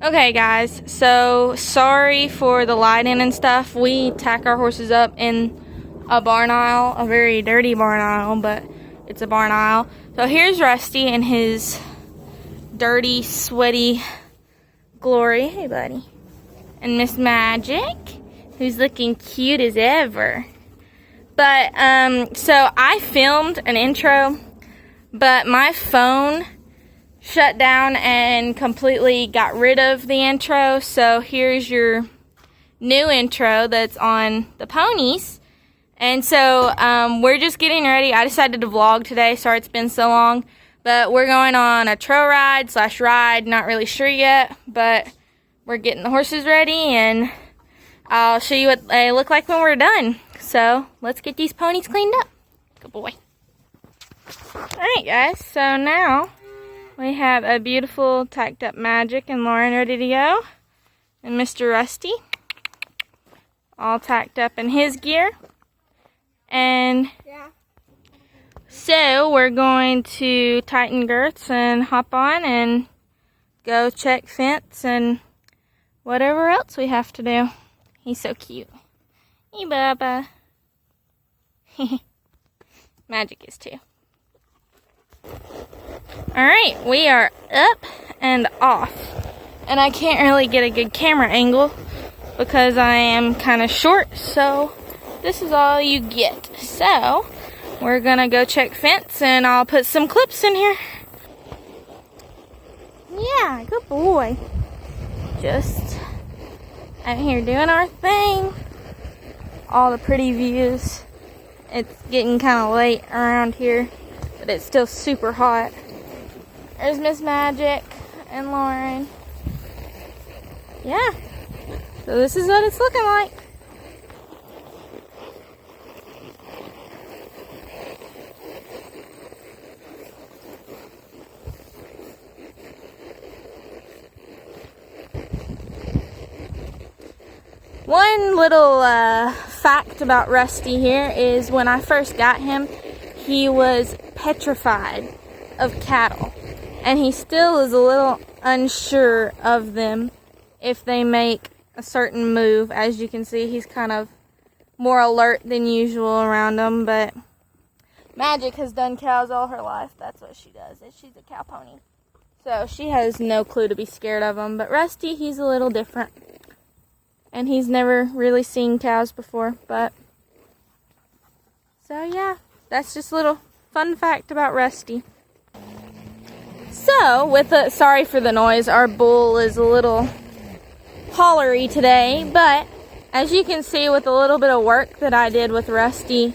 Okay guys, so sorry for the lighting and stuff. We tack our horses up in a barn aisle, a very dirty barn aisle, but it's a barn aisle. So here's Rusty in his dirty, sweaty glory. Hey buddy. And Miss Magic, who's looking cute as ever. But, so I filmed an intro, but my phone shut down and completely got rid of the intro. So here's your new intro that's on the ponies. And so we're just getting ready. I decided to vlog today. Sorry it's been so long. But we're going on a trail ride / ride. Not really sure yet. But we're getting the horses ready. And I'll show you what they look like when we're done. So let's get these ponies cleaned up. Good boy. Alright guys. So now we have a beautiful tacked up Magic and Lauren ready to go. And Mr. Rusty all tacked up in his gear. And so we're going to tighten girths and hop on and go check fence and whatever else we have to do. He's so cute. Hey Bubba. Magic is too. Alright, we are up and off. And I can't really get a good camera angle because I am kind of short, so this is all you get. So, we're gonna go check fence and I'll put some clips in here. Yeah, good boy. Just out here doing our thing. All the pretty views. It's getting kind of late around here, but it's still super hot. There's Miss Magic and Lauren. Yeah. So this is what it's looking like. One little fact about Rusty here is when I first got him, he was petrified of cattle. And he still is a little unsure of them if they make a certain move. As you can see, he's kind of more alert than usual around them. But Magic has done cows all her life. That's what she does. She's a cow pony. So she has no clue to be scared of them. But Rusty, he's a little different. And he's never really seen cows before. But so yeah, that's just a little fun fact about Rusty. So, sorry for the noise, our bull is a little hollery today, but as you can see with a little bit of work that I did with Rusty,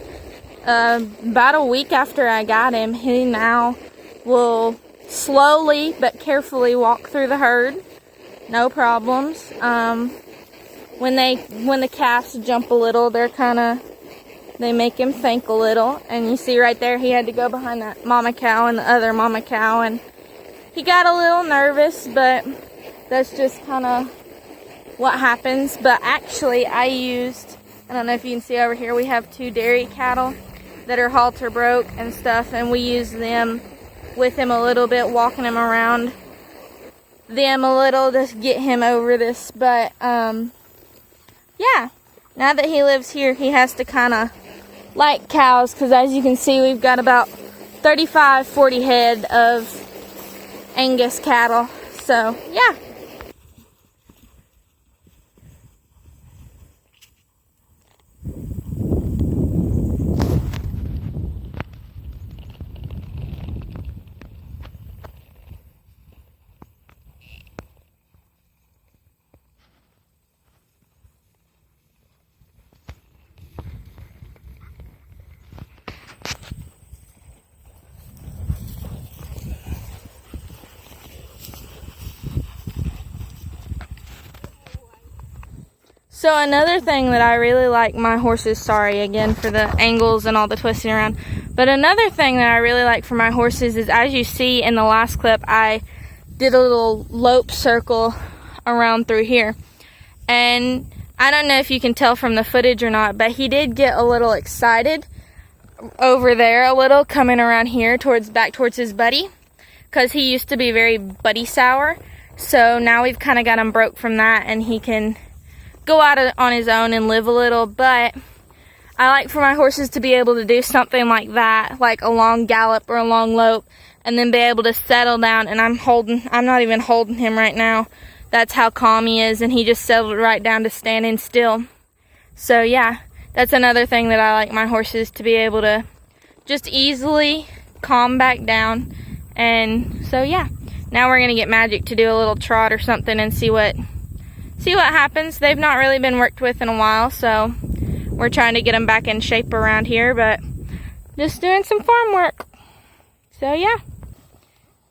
about a week after I got him, he now will slowly but carefully walk through the herd, no problems. When the calves jump a little, they make him think a little, and you see right there, he had to go behind that mama cow and the other mama cow, and he got a little nervous, but that's just kind of what happens. But actually, I don't know if you can see over here, we have 2 dairy cattle that are halter broke and stuff, and we use them with him a little bit, walking him around them a little to get him over this. But, yeah, now that he lives here, he has to kind of like cows, because as you can see, we've got about 35-40 head of Angus cattle. So, yeah. So another thing that I really like my horses, sorry again for the angles and all the twisting around, but another thing that I really like for my horses is, as you see in the last clip, I did a little lope circle around through here. And I don't know if you can tell from the footage or not, but he did get a little excited over there a little, coming around here back towards his buddy, because he used to be very buddy sour. So now we've kind of got him broke from that, and he can go out on his own and live a little. But I like for my horses to be able to do something like that, like a long gallop or a long lope, and then be able to settle down. And I'm not even holding him right now. That's how calm he is, and he just settled right down to standing still. So yeah, that's another thing that I like my horses to be able to just easily calm back down. And so yeah, now we're gonna get Magic to do a little trot or something and see what happens. They've not really been worked with in a while, so we're trying to get them back in shape around here, but just doing some farm work. So yeah.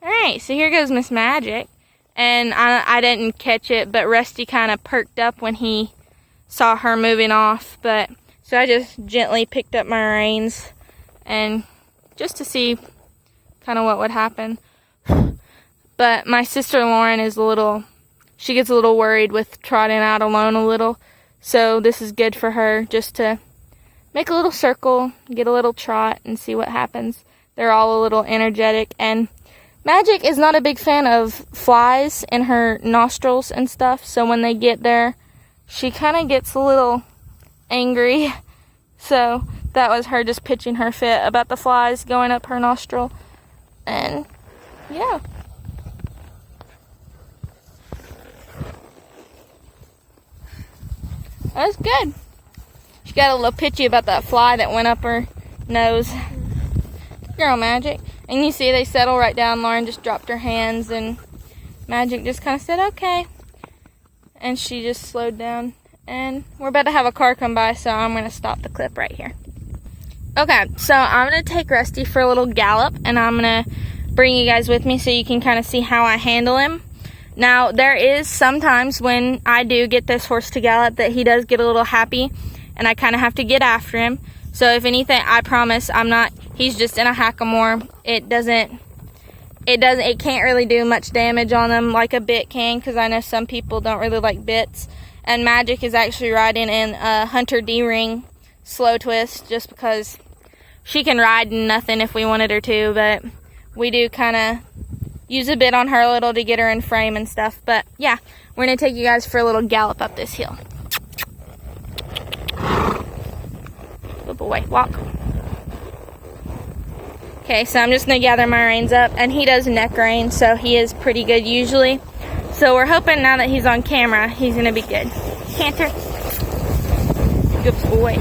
Alright, so here goes Miss Magic. And I didn't catch it, but Rusty kind of perked up when he saw her moving off. But so I just gently picked up my reins, and just to see kind of what would happen. But my sister Lauren is she gets a little worried with trotting out alone a little. So this is good for her, just to make a little circle, get a little trot, and see what happens. They're all a little energetic, and Magic is not a big fan of flies in her nostrils and stuff, so when they get there, she kind of gets a little angry. So that was her just pitching her fit about the flies going up her nostril. And yeah. That was good. She got a little pitchy about that fly that went up her nose. Girl, Magic. And you see they settle right down. Lauren just dropped her hands, and Magic just kind of said, okay. And she just slowed down. And we're about to have a car come by, so I'm going to stop the clip right here. Okay, so I'm going to take Rusty for a little gallop, and I'm going to bring you guys with me so you can kind of see how I handle him. Now, there is sometimes when I do get this horse to gallop that he does get a little happy, and I kind of have to get after him. So if anything, I promise he's just in a hackamore. It can't really do much damage on them like a bit can, because I know some people don't really like bits. And Magic is actually riding in a Hunter D-Ring slow twist, just because she can ride in nothing if we wanted her to, but we do kind of use a bit on her a little to get her in frame and stuff. But yeah, we're going to take you guys for a little gallop up this hill. Good boy, walk. Okay, so I'm just going to gather my reins up, and he does neck rein, so he is pretty good usually. So we're hoping now that he's on camera, he's going to be good. Canter. Good boy.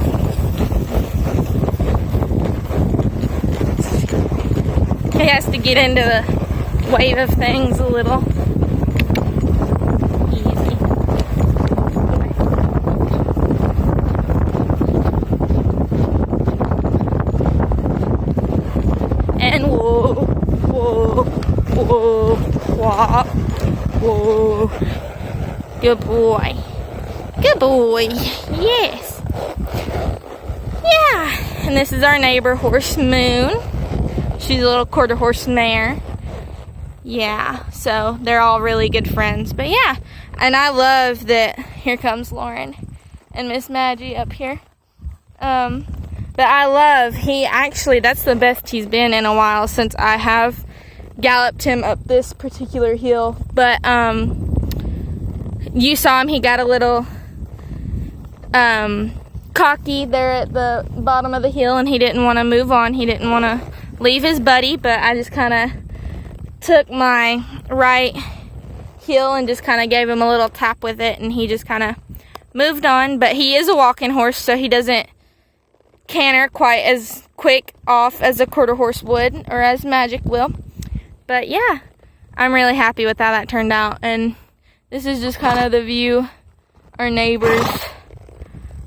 He has to get into the wave of things a little. Easy. And whoa, whoa, whoa, whoa, whoa. Good boy. Good boy. Yes. Yeah. And this is our neighbor horse, Moon. She's a little quarter horse mare. Yeah, so they're all really good friends. But yeah, and I love that. Here comes Lauren and Miss Maggie up here. But I love, that's the best he's been in a while since I have galloped him up this particular hill. But you saw him, he got a little cocky there at the bottom of the hill, and he didn't want to move on. He didn't want to leave his buddy, but I just kind of took my right heel and just kind of gave him a little tap with it, and he just kind of moved on. But he is a walking horse, so he doesn't canter quite as quick off as a quarter horse would, or as Magic will. But yeah, I'm really happy with how that turned out. And this is just kind of the view, our neighbors'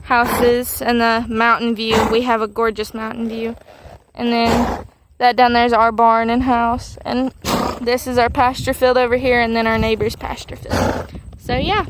houses, and the mountain view. We have a gorgeous mountain view. And then that down there is our barn and house. And this is our pasture field over here, and then our neighbor's pasture field. So yeah.